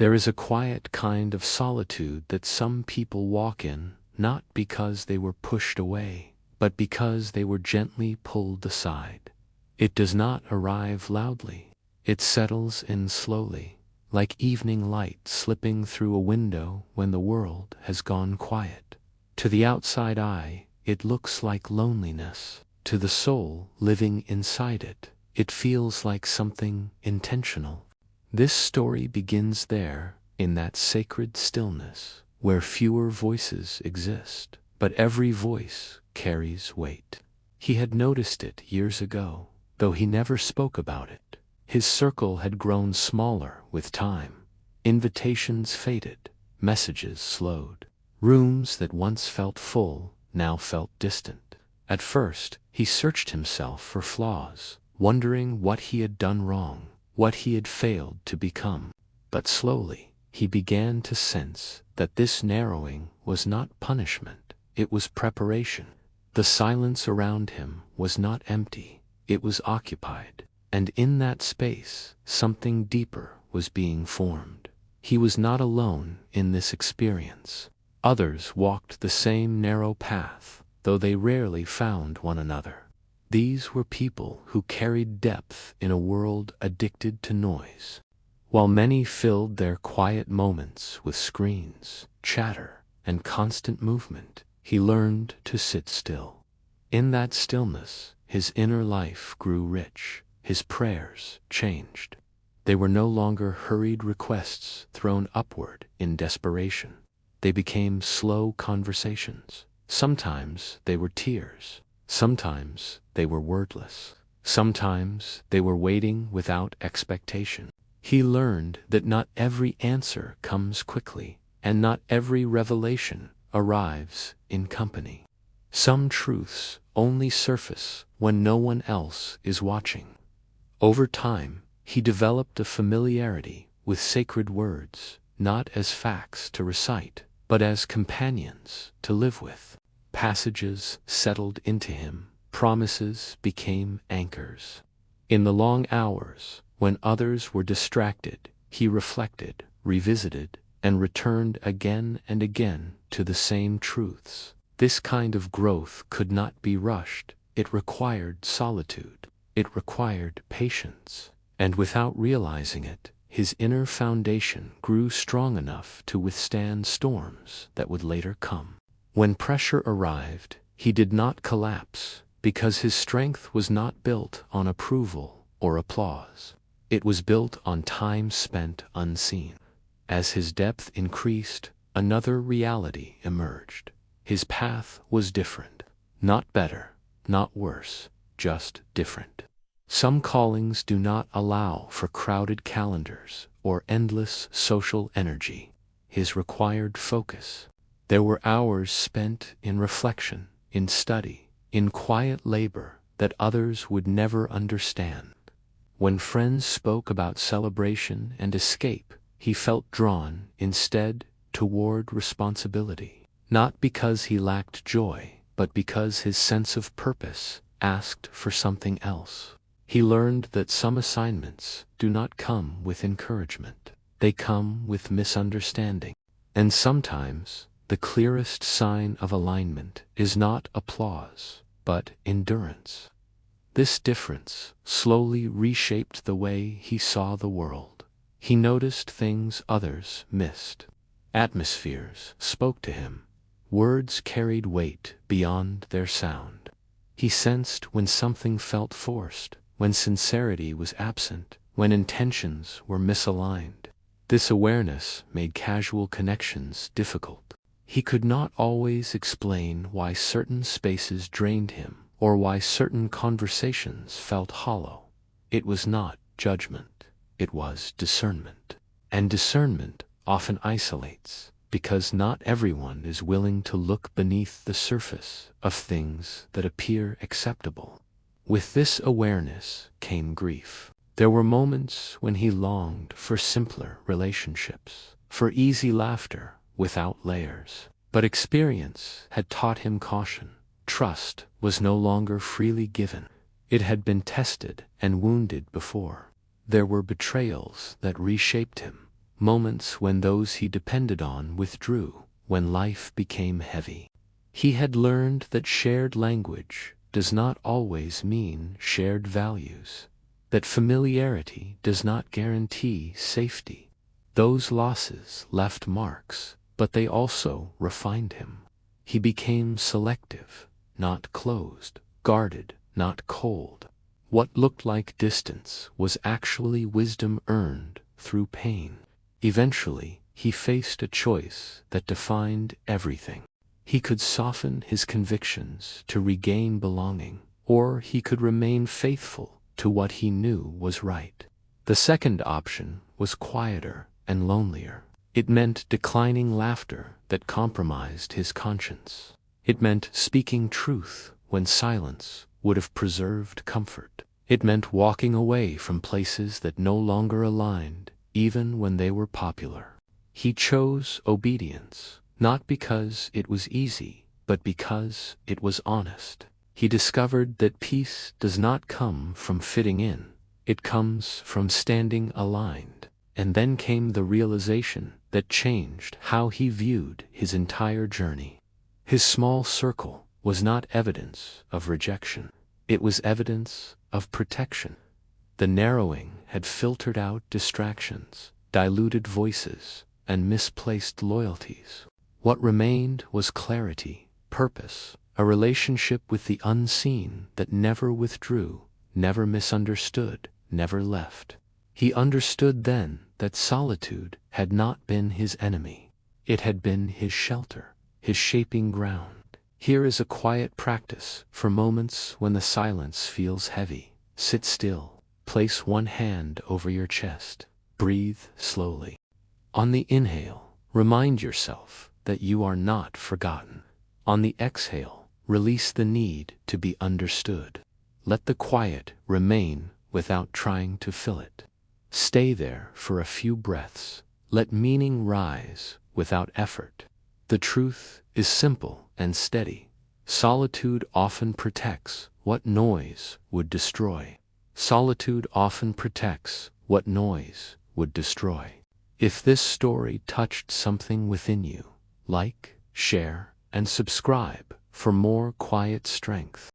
There is a quiet kind of solitude that some people walk in, not because they were pushed away, but because they were gently pulled aside. It does not arrive loudly. It settles in slowly, like evening light slipping through a window when the world has gone quiet. To the outside eye, it looks like loneliness. To the soul living inside it, it feels like something intentional. This story begins there, in that sacred stillness, where fewer voices exist, but every voice carries weight. He had noticed it years ago, though he never spoke about it. His circle had grown smaller with time. Invitations faded, messages slowed. Rooms that once felt full now felt distant. At first, he searched himself for flaws, wondering what he had done wrong, what he had failed to become. But slowly, he began to sense that this narrowing was not punishment, it was preparation. The silence around him was not empty, it was occupied, and in that space, something deeper was being formed. He was not alone in this experience. Others walked the same narrow path, though they rarely found one another. These were people who carried depth in a world addicted to noise. While many filled their quiet moments with screens, chatter, and constant movement, he learned to sit still. In that stillness, his inner life grew rich, his prayers changed. They were no longer hurried requests thrown upward in desperation. They became slow conversations. Sometimes they were tears. Sometimes they were wordless. Sometimes they were waiting without expectation. He learned that not every answer comes quickly, and not every revelation arrives in company. Some truths only surface when no one else is watching. Over time, he developed a familiarity with sacred words, not as facts to recite, but as companions to live with. Passages settled into him, promises became anchors. In the long hours, when others were distracted, he reflected, revisited, and returned again and again to the same truths. This kind of growth could not be rushed. It required solitude. It required patience. And without realizing it, his inner foundation grew strong enough to withstand storms that would later come. When pressure arrived, he did not collapse, because his strength was not built on approval or applause. It was built on time spent unseen. As his depth increased, another reality emerged. His path was different. Not better, not worse, just different. Some callings do not allow for crowded calendars or endless social energy. His required focus. There were hours spent in reflection, in study, in quiet labor that others would never understand. When friends spoke about celebration and escape, he felt drawn, instead, toward responsibility. Not because he lacked joy, but because his sense of purpose asked for something else. He learned that some assignments do not come with encouragement. They come with misunderstanding. And sometimes, the clearest sign of alignment is not applause, but endurance. This difference slowly reshaped the way he saw the world. He noticed things others missed. Atmospheres spoke to him. Words carried weight beyond their sound. He sensed when something felt forced, when sincerity was absent, when intentions were misaligned. This awareness made casual connections difficult. He could not always explain why certain spaces drained him, or why certain conversations felt hollow. It was not judgment, it was discernment. And discernment often isolates, because not everyone is willing to look beneath the surface of things that appear acceptable. With this awareness came grief. There were moments when he longed for simpler relationships, for easy laughter without layers. But experience had taught him caution. Trust was no longer freely given. It had been tested and wounded before. There were betrayals that reshaped him, moments when those he depended on withdrew, when life became heavy. He had learned that shared language does not always mean shared values, that familiarity does not guarantee safety. Those losses left marks, but they also refined him. He became selective, not closed, guarded, not cold. What looked like distance was actually wisdom earned through pain. Eventually, he faced a choice that defined everything. He could soften his convictions to regain belonging, or he could remain faithful to what he knew was right. The second option was quieter and lonelier. It meant declining laughter that compromised his conscience. It meant speaking truth when silence would have preserved comfort. It meant walking away from places that no longer aligned, even when they were popular. He chose obedience, not because it was easy, but because it was honest. He discovered that peace does not come from fitting in, it comes from standing aligned. And then came the realization that changed how he viewed his entire journey. His small circle was not evidence of rejection. It was evidence of protection. The narrowing had filtered out distractions, diluted voices, and misplaced loyalties. What remained was clarity, purpose, a relationship with the unseen that never withdrew, never misunderstood, never left. He understood then that solitude had not been his enemy. It had been his shelter, his shaping ground. Here is a quiet practice for moments when the silence feels heavy. Sit still. Place one hand over your chest. Breathe slowly. On the inhale, remind yourself that you are not forgotten. On the exhale, release the need to be understood. Let the quiet remain without trying to fill it. Stay there for a few breaths. Let meaning rise without effort. The truth is simple and steady. Solitude often protects what noise would destroy. Solitude often protects what noise would destroy. If this story touched something within you, like, share, and subscribe for more quiet strength.